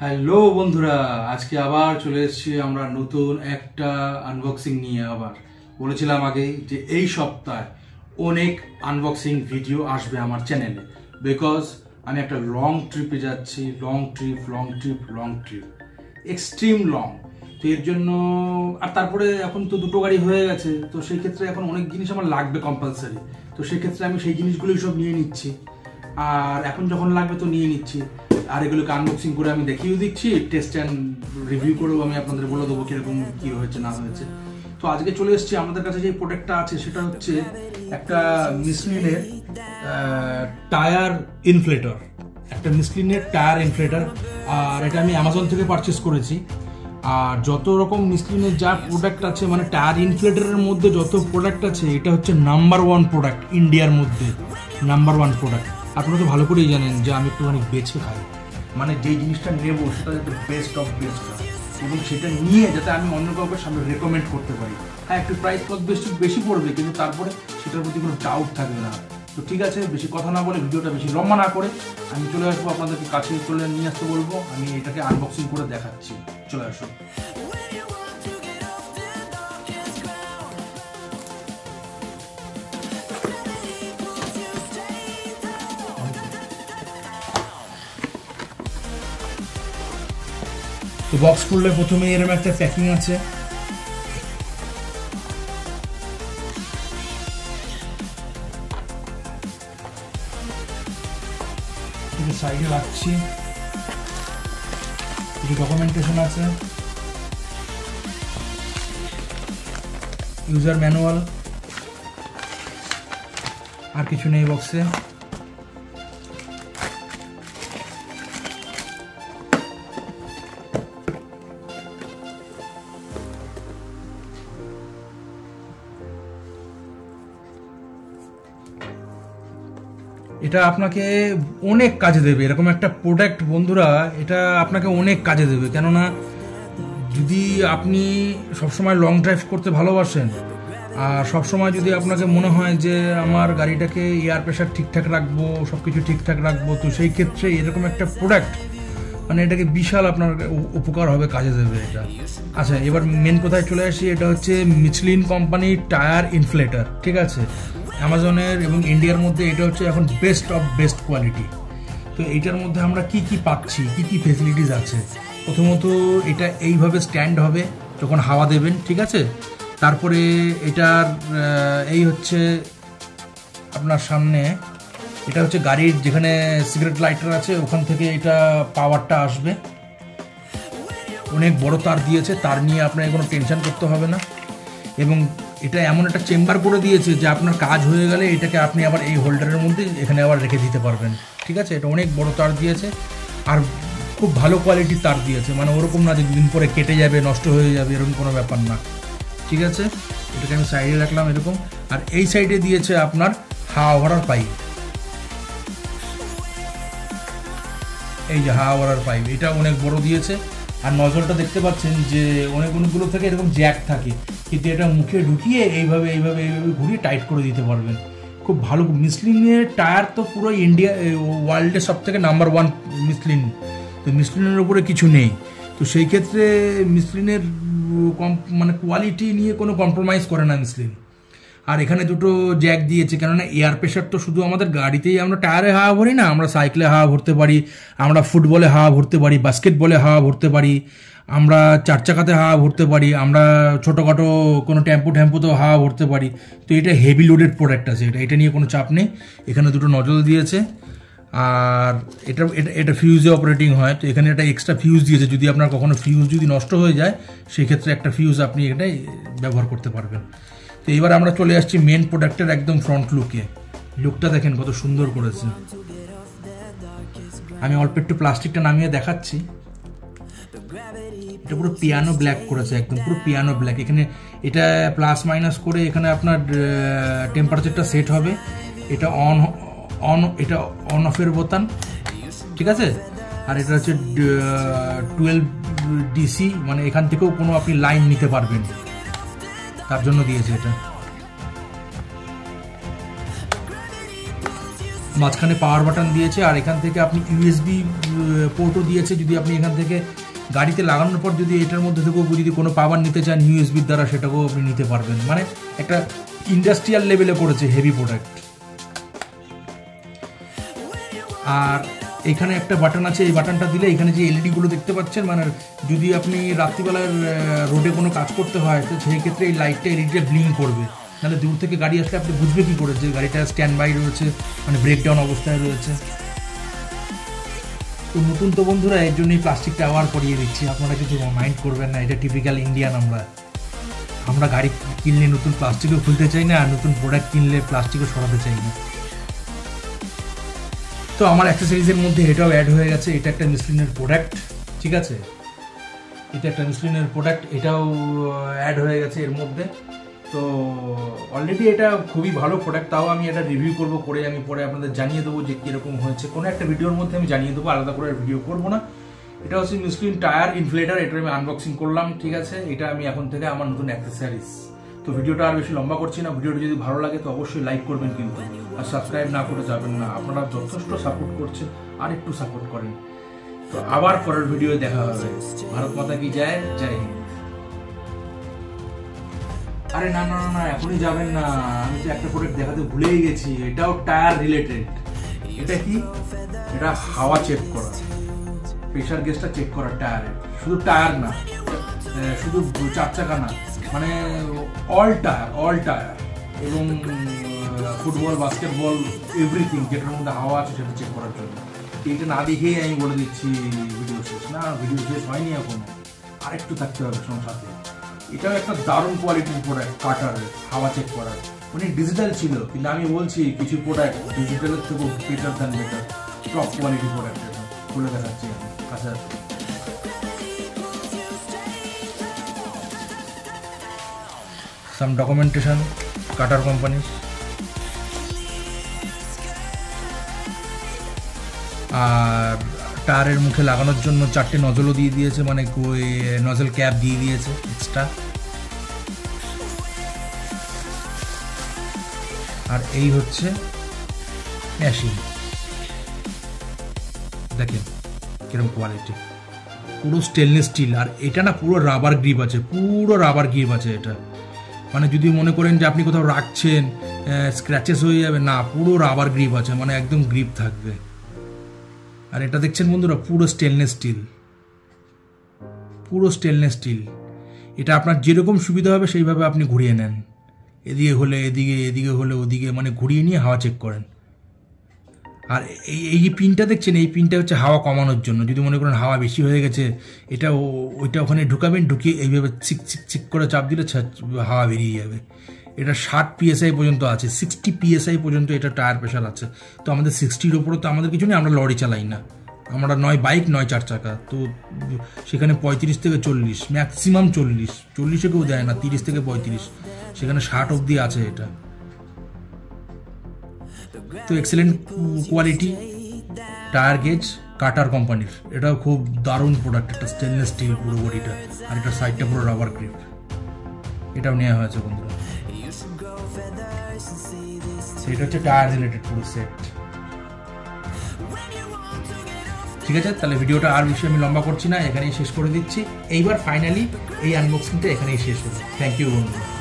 Hello বন্ধুরা, আজকে আবার চলে এসেছি আমরা নতুন একটা আনবক্সিং নিয়ে। আবার বলেছিলাম আগে যে এই সপ্তাহে অনেক আনবক্সিং ভিডিও আসবে আমার চ্যানেলে, বিকজ আমি একটা লং ট্রিপে যাচ্ছি। Long trip extreme long. তো এর জন্য আর তারপরে এখন তো দুটো গাড়ি হয়ে গেছে, তো সেই ক্ষেত্রে এখন অনেক জিনিস আমার লাগবে কম্পালসারি। তো সেই ক্ষেত্রে আমি সেই জিনিসগুলোই সব নিয়ে নিচ্ছি, আর এখন যখন লাগবে তো নিয়ে নিচ্ছি। আর এগুলোকে আনবক্সিং করে আমি দেখিয়েও দিচ্ছি, টেস্ট অ্যান্ড রিভিউ করেও আমি আপনাদের বলে দেবো কিরকম কী হয়েছে না হয়েছে। তো আজকে চলে এসেছি, আমাদের কাছে যে প্রোডাক্টটা আছে সেটা হচ্ছে একটা মিশলিনের টায়ার ইনফ্লেটর। আর এটা আমি অ্যামাজন থেকে পারচেস করেছি। আর যত রকম মিশলিনের যা প্রোডাক্ট আছে, মানে টায়ার ইনফ্লেটরের মধ্যে যত প্রোডাক্ট আছে, এটা হচ্ছে নাম্বার ওয়ান প্রোডাক্ট ইন্ডিয়ার মধ্যে। নাম্বার ওয়ান প্রোডাক্ট আপনারা তো ভালো করেই জানেন যে আমি একটুখানি বেছে খাই, মানে যে জিনিসটা নেবো সেটা যাতে বেস্ট অফ বেস্ট হয়, এবং সেটা নিয়ে যাতে আমি অন্য কাউকে সামনে রেকমেন্ড করতে পারি। হ্যাঁ, একটু প্রাইস বেশি পড়বে, কিন্তু তারপরে সেটার প্রতি কোনো ডাউট থাকবে না। তো ঠিক আছে, বেশি কথা না বলে, ভিডিওটা বেশি লম্বা না করে আমি চলে আসবো, আপনাদেরকে কাছে চলে নিয়ে আসতে বলবো। আমি এটাকে আনবক্সিং করে দেখাচ্ছি, চলে আসো। তো বক্স খুললে প্রথমে এরকম একটা প্যাকিং আছে। সাইডে রাখছি, কিছু ডকুমেন্টেশন আছে, ইউজার ম্যানুয়াল, আর কিছু নেই বক্সে। এটা আপনাকে অনেক কাজে দেবে, এরকম একটা প্রোডাক্ট বন্ধুরা, এটা আপনাকে অনেক কাজে দেবে। কেননা যদি আপনি সবসময় লং ড্রাইভ করতে ভালোবাসেন, আর সবসময় যদি আপনাকে মনে হয় যে আমার গাড়িটাকে এয়ার প্রেশার ঠিকঠাক রাখবো, সব কিছু ঠিকঠাক রাখবো, তো সেই ক্ষেত্রে এরকম একটা প্রোডাক্ট, মানে এটাকে বিশাল আপনার উপকার হবে, কাজে দেবে এটা। আচ্ছা, এবার মেন কোথায় চলে আসি। এটা হচ্ছে মিচলিন কোম্পানির টায়ার ইনফ্লেটার, ঠিক আছে। অ্যামাজনের এবং ইন্ডিয়ার মধ্যে এটা হচ্ছে এখন বেস্ট অফ বেস্ট কোয়ালিটি। তো এইটার মধ্যে আমরা কি কি পাচ্ছি, কি কি ফেসিলিটিস আছে। প্রথমত এটা এইভাবে স্ট্যান্ড হবে যখন হাওয়া দেবেন, ঠিক আছে। তারপরে এটার এই হচ্ছে আপনার সামনে, এটা হচ্ছে গাড়ির যেখানে সিগারেট লাইটার আছে ওখান থেকে এটা পাওয়ারটা আসবে। অনেক বড় তার দিয়েছে, তার নিয়ে আপনার কোনো টেনশন করতে হবে না। এবং এটা এমন একটা চেম্বার করে দিয়েছে যে আপনার কাজ হয়ে গেলে এটাকে আপনি আবার এই হোল্ডারের মধ্যে এখানে আবার রেখে দিতে পারবেন, ঠিক আছে। এটা অনেক বড় তার দিয়েছে, আর খুব ভালো কোয়ালিটির তার দিয়েছে, মানে ওরকম না যে দুদিন পরে কেটে যাবে, নষ্ট হয়ে যাবে, এরকম কোনো ব্যাপার না, ঠিক আছে। এটাকে আমি সাইডে রাখলাম এরকম। আর এই সাইডে দিয়েছে আপনার হাওয়া ভরার পাইপ, এই যে হাওয়া ভরার পাইপ, এটা অনেক বড় দিয়েছে। আর নজলটা দেখতে পাচ্ছেন যে অনেকগুলো থেকে এরকম জ্যাক থাকে, কিন্তু এটা মুখে ঢুকিয়ে এইভাবে ঘুরিয়ে টাইট করে দিতে পারবেন। খুব ভালো। মিশলিনের টায়ার তো পুরো ইন্ডিয়া ওয়ার্ল্ডের সব থেকে নাম্বার ওয়ান মিশলিন। তো মিশলিনের উপরে কিছু নেই, তো সেই ক্ষেত্রে মিশলিনের মানে কোয়ালিটি নিয়ে কোনো কম্প্রোমাইজ করে না মিশলিন। আর এখানে দুটো জ্যাক দিয়েছে, কেননা এয়ার প্রেশার তো শুধু আমাদের গাড়িতেই আমরা টায়ারে হাওয়া ভরি না, আমরা সাইকেলে হাওয়া ভরতে পারি, আমরা ফুটবলে হাওয়া ভরতে পারি, বাস্কেটবলে হাওয়া ভরতে পারি, আমরা চার চাকাতে হাওয়া ভরতে পারি, আমরা ছোটোখাটো কোনো ট্যাম্পুতেও হাওয়া ভরতে পারি। তো এটা হেভি লোডেড প্রোডাক্ট আছে, এটা নিয়ে কোনো চাপ নেই। এখানে দুটো নজল দিয়েছে, আর এটা ফিউজে অপারেটিং হয়। তো এখানে একটা এক্সট্রা ফিউজ দিয়েছে, যদি আপনার কখনো ফিউজ যদি নষ্ট হয়ে যায় সেই ক্ষেত্রে একটা ফিউজ আপনি এটাই ব্যবহার করতে পারবেন। তো এবার আমরা চলে আসছি মেন প্রোডাক্টের একদম ফ্রন্ট লুকটা দেখেন কত সুন্দর করেছে। আমি অল্প একটু প্লাস্টিকটা নামিয়ে দেখাচ্ছি। এটা পুরো পিয়ানো ব্ল্যাক করেছে, একদম পুরো পিয়ানো ব্ল্যাক। এখানে এটা প্লাস মাইনাস করে এখানে আপনার টেম্পারেচারটা সেট হবে। এটা এটা অন অফের বোতাম, ঠিক আছে। আর এটা হচ্ছে 12 DC, মানে এখান থেকেও কোনো আপনি লাইন নিতে পারবেন, তার জন্য দিয়েছে এটা। মাঝখানে পাওয়ার বাটন দিয়েছে, আর এখান থেকে আপনি ইউএসবি পোর্টও দিয়েছে। যদি আপনি এখান থেকে গাড়িতে লাগানোর পর যদি এটার মধ্যে থেকেও যদি কোনো পাওয়ার নিতে চান ইউএসবির দ্বারা, সেটাকেও আপনি নিতে পারবেন। মানে একটা ইন্ডাস্ট্রিয়াল লেভেলে করেছে, হেভি প্রোডাক্ট। আর এখানে একটা বাটন আছে, এই বাটনটা দিলে এখানে যে এলইডিগুলো দেখতে পাচ্ছেন, মানে যদি আপনি রাত্রিবেলার রোডে কোনো কাজ করতে হয় তো সেই ক্ষেত্রে এই লাইটটা এলইডিটা ব্লিঙ্ক করবে। নাহলে দূর থেকে গাড়ি আসলে আপনি বুঝবে কী করে যে গাড়িটা স্ট্যান্ড বাই রয়েছে, মানে ব্রেকডাউন অবস্থায় রয়েছে। তো নতুন তো বন্ধুরা, এর জন্যই প্লাস্টিকটা আবার করিয়ে দিচ্ছি, আপনারা কিছু মাইন্ড করবেন না। এটা টিপিক্যাল ইন্ডিয়ান। আমরা গাড়ি কিনলে নতুন প্লাস্টিকও খুলতে চাই না, আর নতুন প্রোডাক্ট কিনলে প্লাস্টিকও সরাতে চাই না। তো আমার অ্যাক্সেসরিজের মধ্যে এটাও অ্যাড হয়ে গেছে। এটা একটা মিসলিনের প্রোডাক্ট, ঠিক আছে, এটা একটা মিসলিনের প্রোডাক্ট, এটাও অ্যাড হয়ে গেছে এর মধ্যে। তো অলরেডি এটা খুবই ভালো প্রোডাক্ট, তাও আমি এটা রিভিউ করবো, করে আমি পরে আপনাদের জানিয়ে দেবো যে কীরকম হয়েছে। কোনো একটা ভিডিওর মধ্যে আমি জানিয়ে দেবো, আলাদা করে ভিডিও করবো না। এটা হচ্ছে মিসলিন টায়ার ইনফ্লেটার, এটা আমি আনবক্সিং করলাম, ঠিক আছে। এটা আমি এখন থেকে আমার নতুন অ্যাক্সেসরিজ। তো ভিডিওটা আর বেশি লম্বা করছি না। ভিডিওটা যদি ভালো লাগে তো অবশ্যই লাইক করবেন কিন্তু, আর সাবস্ক্রাইব না করে যাবেন না। আপনারা যথেষ্ট সাপোর্ট করছেন, আর একটু সাপোর্ট করেন। তো আবার পরের ভিডিও দেখা হবে। ভারত মাতা কি জয়, জয় হিন্দ। আরে না না না, এখনই যাবেন না, আমি তো একটা প্রোডাক্ট দেখাতে ভুলেই গেছি। এটাও টায়ার রিলেটেড। এটা কি? এটা হাওয়া চেক করা, প্রেশার গেজটা চেক করা টায়ারের। শুধু টায়ার না, শুধু 4 চাকা না, মানে অল টায়ার এবং ফুটবল, বাস্কেটবল, এভরিথিং যেটার মধ্যে হাওয়া আছে সেটা চেক করার জন্য। এইটা না দেখেই আমি বলে দিচ্ছি ভিডিও শেষ। না, ভিডিও শেষ হয়নি এখনো, আরেকটু থাকতে হবে সাথে। এটাও একটা দারুণ কোয়ালিটির প্রোডাক্ট, কাটারের হাওয়া চেক করার। উনি ডিজিটাল ছিল, কিন্তু আমি বলছি কিছু প্রোডাক্ট ডিজিটালের থেকেও better than better, top quality product. এটা খুলে দেখাচ্ছি আমি কাছে। সাম ডকুমেন্টেশন কাটার কোম্পানি। আর টায়ারের মুখে লাগানোর জন্য 4টে নজলও দিয়ে দিয়েছে, মানে নজল ক্যাপ দিয়ে দিয়েছে এক্সট্রা। আর এই হচ্ছে মেশিন, দেখেন কিরকম কোয়ালিটি, পুরো স্টেনলেস স্টিল। আর এটা না পুরো রাবার গ্রিপ আছে, পুরো রাবার গ্রিপ আছে এটা। মানে যদি মনে করেন যে আপনি কোথাও রাখছেন স্ক্র্যাচেস হয়ে যাবে, না, পুরো রাবার গ্রিপ আছে, মানে একদম গ্রিপ থাকবে। আর এটা দেখছেন বন্ধুরা, পুরো স্টেনলেস স্টিল, পুরো স্টেনলেস স্টিল। এটা আপনার যেরকম সুবিধা হবে সেইভাবে আপনি ঘুরিয়ে নেন, এদিকে হলে এদিকে, এদিকে হলে ওদিকে, মানে ঘুরিয়ে নিয়ে হাওয়া চেক করেন। আর এই যে পিনটা দেখছেন, এই পিনটা হচ্ছে হাওয়া কমানোর জন্য। যদি মনে করেন হাওয়া বেশি হয়ে গেছে, এটা ওইটা ওখানে ঢুকাবেন, ঢুকিয়ে এইভাবে চিক চিক চিক করে চাপ দিলে হাওয়া বেরিয়ে যাবে। এটা 60 PSI পর্যন্ত আছে, 60 PSI পর্যন্ত এটা টায়ার প্রেশার আছে। তো আমাদের 60-র ওপরে তো আমাদের কিছু নেই, আমরা লরি চালাই না, আমরা নয় বাইক নয় 4 চাকা। তো সেখানে 35 থেকে 40, ম্যাক্সিমাম 40-এ কেউ দেয় না, 30 থেকে 35, সেখানে 60 অবধি আছে এটা। তো এক্সেলেন্ট কোয়ালিটি টায়ার গেজ কাটার কোম্পানির। এটাও খুব দারুণ প্রোডাক্ট, একটা স্টেনলেস স্টিল পুরো বডিটা, আর এটা সাইডটা পুরো রাবার গ্রিপ। এটাও নেওয়া হয়েছে বন্ধুরা। সেটা হচ্ছে টায়ার রিলেটেড পুরো সেট। ঠিক আছে, তাহলে ভিডিওটা আর বেশি আমি লম্বা করছি না, এখানেই শেষ করে দিচ্ছি। এইবার ফাইনালি এই আনবক্সিংটা এখানেই শেষ হলো। থ্যাংক ইউ বন্ধুরা।